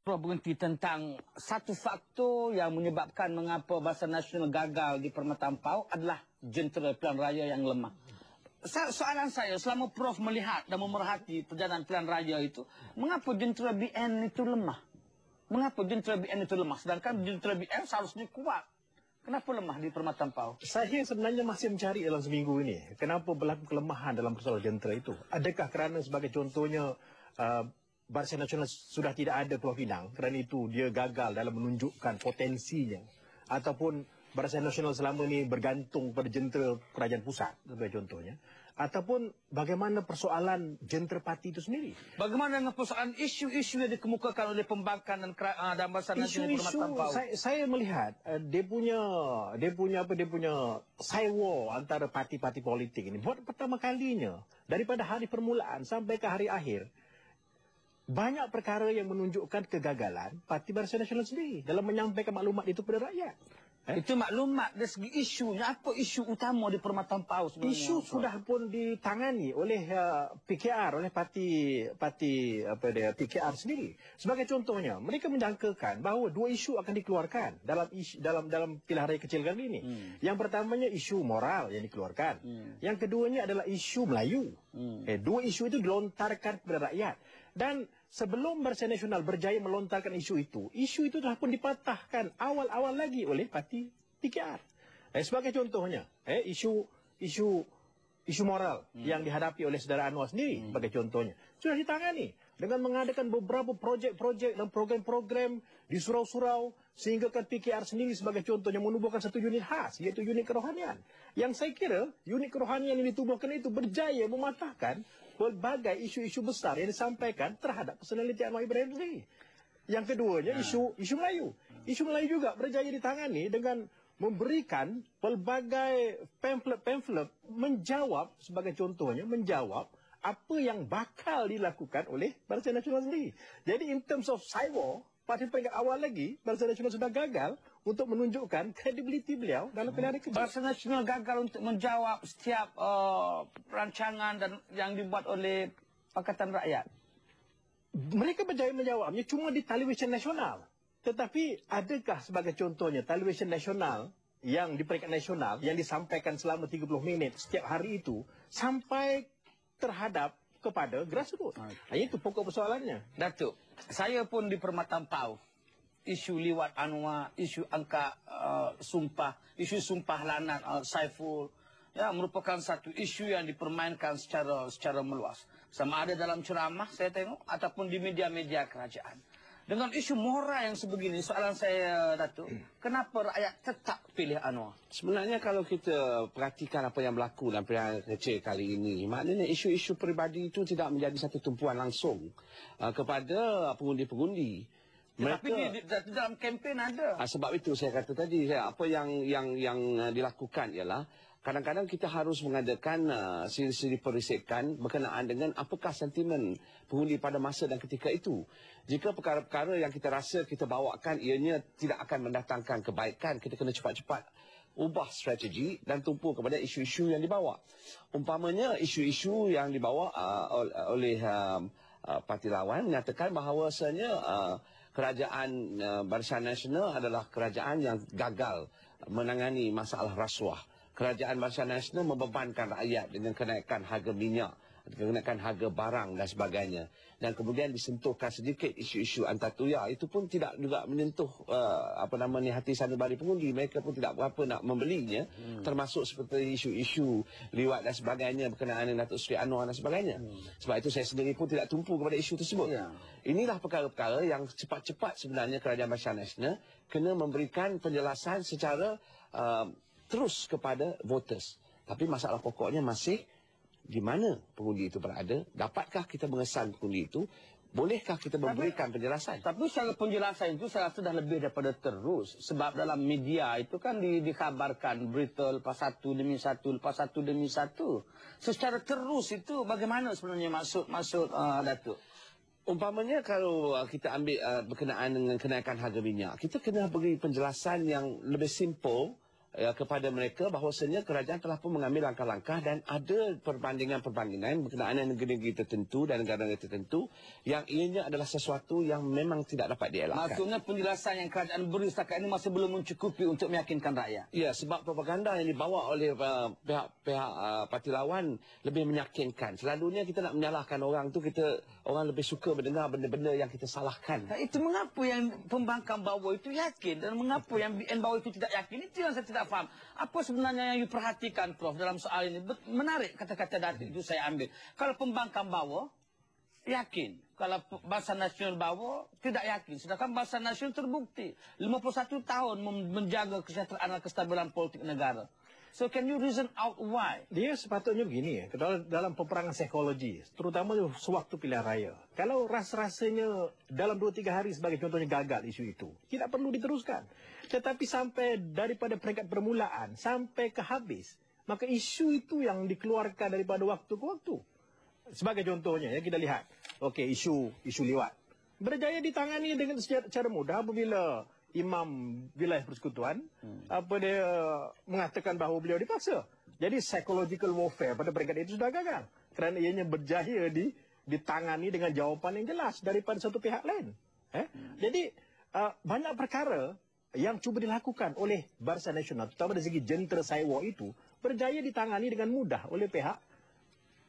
Prof berhenti tentang satu faktor yang menyebabkan mengapa Barisan Nasional gagal di Permata Ampau adalah jentera pilihan raya yang lemah. Soalan saya, selama Prof melihat dan memerhati perjalanan pilihan raya itu, mengapa jentera BN itu lemah? Mengapa jentera BN itu lemah? Sedangkan jentera BN seharusnya kuat. Kenapa lemah di Permata Ampau? Saya sebenarnya masih mencari dalam seminggu ini. Kenapa berlaku kelemahan dalam persoalan jentera itu? Adakah kerana sebagai contohnya Barisan Nasional sudah tidak ada Pulau Pinang, kerana itu dia gagal dalam menunjukkan potensinya, ataupun Barisan Nasional selama ini bergantung pada jentera kerajaan pusat sebagai contohnya, ataupun bagaimana persoalan jentera parti itu sendiri? Bagaimana dengan persoalan isu-isu yang dikemukakan oleh pembangkang dan Barisan Nasional di Permata Ampau? Saya melihat dia punya side war antara parti-parti politik ini buat pertama kalinya daripada hari permulaan sampai ke hari akhir. Banyak perkara yang menunjukkan kegagalan Parti Barisan Nasional sendiri dalam menyampaikan maklumat itu kepada rakyat. Itu maklumat dari segi isunya. Apa isu utama di Permata Ampau sebenarnya? Isu sudah pun ditangani oleh PKR, oleh parti PKR sendiri. Sebagai contohnya, mereka menjangkakan bahawa dua isu akan dikeluarkan dalam pilihan raya kecil kali ini. Yang pertamanya isu moral yang dikeluarkan. Yang keduanya adalah isu Melayu. Dua isu itu dilontarkan kepada rakyat. Dan sebelum Barisan Nasional berjaya melontarkan isu itu telah pun dipatahkan awal-awal lagi oleh parti PKR. Sebagai contohnya, isu moral yang dihadapi oleh saudara Anwar sendiri, sebagai contohnya, sudah ditangani dengan mengadakan beberapa projek-projek dan program-program di surau-surau, sehingga kan PKR sendiri sebagai contohnya menubuhkan satu unit khas, yaitu unit kerohanian. Yang saya kira unit kerohanian yang ditubuhkan itu berjaya mematahkan berbagai isu-isu besar yang disampaikan terhadap personaliti Anwar Ibrahim sendiri. Yang keduanya isu Melayu. Isu Melayu juga berjaya ditangani dengan memberikan pelbagai pamflet menjawab, sebagai contohnya, menjawab apa yang bakal dilakukan oleh Barisan Nasional sendiri. Jadi in terms of cyber, pada peringkat awal lagi, Barisan Nasional sudah gagal untuk menunjukkan kredibiliti beliau dalam pilihan kecil. Barisan Nasional gagal untuk menjawab setiap rancangan dan yang dibuat oleh Pakatan Rakyat. Mereka berjaya menjawabnya cuma di televisyen nasional. Tetapi adakah sebagai contohnya televisyen nasional yang di peringkat nasional yang disampaikan selama 30 menit setiap hari itu sampai terhadap kepada grassroots? Itu pokok persoalannya. Datuk, saya pun di Permata Ampau, isu liwat Anwar, isu angka sumpah, isu sumpah lanat Saiful, ya, merupakan satu isu yang dipermainkan secara meluas. Sama ada dalam ceramah saya tengok ataupun di media-media kerajaan. Dengan isu moral yang sebegini, soalan saya, Datuk, kenapa rakyat tetap pilih Anwar? Sebenarnya kalau kita perhatikan apa yang berlaku dalam pilihan kecil kali ini, maknanya isu-isu peribadi itu tidak menjadi satu tumpuan langsung kepada pengundi-pengundi. Tapi dalam kempen ada. Sebab itu saya kata tadi, apa yang dilakukan ialah kadang-kadang kita harus mengadakan siri-siri perisikan berkenaan dengan apakah sentimen pengundi pada masa dan ketika itu. Jika perkara-perkara yang kita rasa kita bawakan ianya tidak akan mendatangkan kebaikan, kita kena cepat-cepat ubah strategi dan tumpu kepada isu-isu yang dibawa. Umpamanya isu-isu yang dibawa oleh parti lawan menyatakan bahawasanya kerajaan Barisan Nasional adalah kerajaan yang gagal menangani masalah rasuah. Kerajaan Barisan Nasional membebankan rakyat dengan kenaikan harga minyak, kenaikan harga barang dan sebagainya. Dan kemudian disentuhkan sedikit isu-isu antatuya, itu pun tidak juga menyentuh hati sanubari pengundi. Mereka pun tidak berapa nak membelinya, termasuk seperti isu-isu liwat dan sebagainya berkenaan dengan Datuk Seri Anwar dan sebagainya. Sebab itu saya sendiri pun tidak tumpu kepada isu tersebut. Inilah perkara-perkara yang cepat-cepat sebenarnya kerajaan Barisan Nasional kena memberikan penjelasan secara terus kepada voters. Tapi masalah pokoknya masih di mana pengundi itu berada? Dapatkah kita mengesan pengundi itu? Bolehkah kita memberikan penjelasan? Tapi secara penjelasan itu saya rasa sudah lebih daripada terus. Sebab dalam media itu kan dikabarkan berita lepas satu demi satu, lepas satu demi satu. Secara terus itu bagaimana sebenarnya maksud Datuk? Umpamanya kalau kita ambil berkenaan dengan kenaikan harga minyak, kita kena beri penjelasan yang lebih simple kepada mereka bahawasanya kerajaan telah pun mengambil langkah-langkah dan ada perbandingan-perbandingan berkenaan dengan negeri-negeri tertentu dan negara-negara tertentu yang ianya adalah sesuatu yang memang tidak dapat dielakkan. Maksudnya penjelasan yang kerajaan beri setakat ini masih belum mencukupi untuk meyakinkan rakyat. Ya, sebab propaganda yang dibawa oleh pihak parti lawan lebih meyakinkan. Selalunya kita nak menyalahkan orang tu, orang lebih suka mendengar benda-benda yang kita salahkan. Nah, itu mengapa yang pembangkang bawah itu yakin dan mengapa yang BN bawah itu tidak yakin? Itu yang saya tidak faham. Apa sebenarnya yang you perhatikan, Prof, dalam soal ini? Menarik kata-kata Datuk itu saya ambil. Kalau pembangkang bawah yakin, kalau Barisan Nasional bawah tidak yakin. Sedangkan Barisan Nasional terbukti 51 tahun menjaga kesejahteraan dan kestabilan politik negara. So can you reason out why? Dia sepatutnya begini ya, dalam peperangan psikologi, terutama sewaktu pilihan raya. Kalau rasanya dalam 2-3 hari sebagai contohnya gagal isu itu, tidak perlu diteruskan. Tetapi sampai daripada peringkat permulaan sampai ke habis, maka isu itu yang dikeluarkan daripada waktu ke waktu. Sebagai contohnya ya, kita lihat, okey, isu liwat berjaya ditangani dengan secara mudah apabila Imam Wilayah Persekutuan dia mengatakan bahawa beliau dipaksa. Jadi psychological warfare pada peringkat itu sudah gagal kerana ianya berjaya ditangani dengan jawapan yang jelas daripada satu pihak lain. Jadi banyak perkara yang cuba dilakukan oleh Barisan Nasional, terutama dari segi jentera Saiwo itu, berjaya ditangani dengan mudah oleh pihak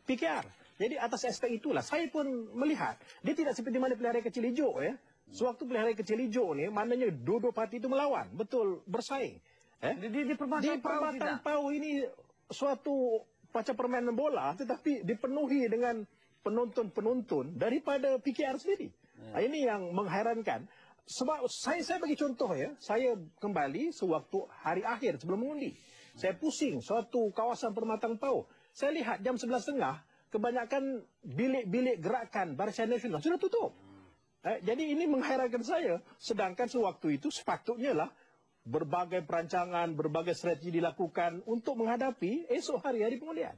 PKR. Jadi atas aspek itulah saya pun melihat dia tidak seperti mana pilihan raya kecil hijau ya. Sewaktu pilihan raya kecil hijau ni, maknanya dua-dua parti itu melawan, betul bersaing. Di Perempatan Pau ini suatu macam permainan bola, tetapi dipenuhi dengan penonton-penonton daripada PKR sendiri. Ini yang menghairankan. Sebab saya bagi contoh ya, saya kembali sewaktu hari akhir sebelum mengundi. Saya pusing suatu kawasan Perempatan Pau. Saya lihat jam 11.30, kebanyakan bilik-bilik gerakan Barisan Nasional sudah tutup. Jadi ini menghairankan saya. Sedangkan sewaktu itu sepatutnya lah berbagai perancangan, berbagai strategi dilakukan untuk menghadapi esok hari pengundian.